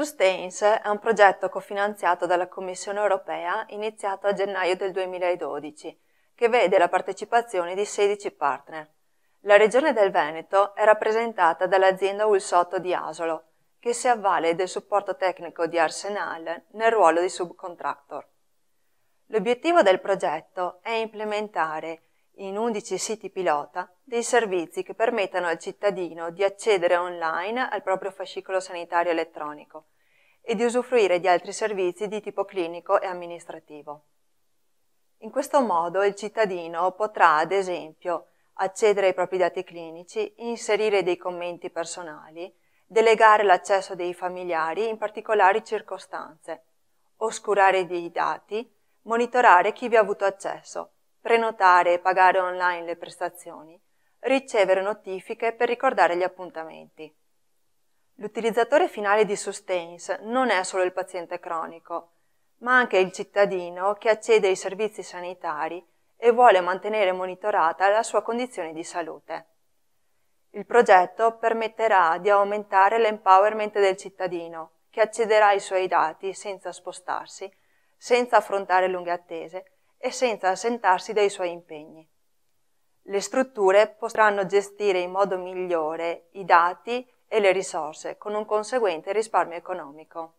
Sustains è un progetto cofinanziato dalla Commissione europea iniziato a gennaio del 2012, che vede la partecipazione di 16 partner. La regione del Veneto è rappresentata dall'azienda Ulsotto di Asolo, che si avvale del supporto tecnico di Arsenal nel ruolo di subcontractor. L'obiettivo del progetto è implementare in 11 siti pilota dei servizi che permettano al cittadino di accedere online al proprio fascicolo sanitario elettronico e di usufruire di altri servizi di tipo clinico e amministrativo. In questo modo il cittadino potrà, ad esempio, accedere ai propri dati clinici, inserire dei commenti personali, delegare l'accesso dei familiari in particolari circostanze, oscurare dei dati, monitorare chi vi ha avuto accesso, prenotare e pagare online le prestazioni, ricevere notifiche per ricordare gli appuntamenti. L'utilizzatore finale di Sustains non è solo il paziente cronico, ma anche il cittadino che accede ai servizi sanitari e vuole mantenere monitorata la sua condizione di salute. Il progetto permetterà di aumentare l'empowerment del cittadino, che accederà ai suoi dati senza spostarsi, senza affrontare lunghe attese e senza assentarsi dai suoi impegni. Le strutture potranno gestire in modo migliore i dati e le risorse, con un conseguente risparmio economico.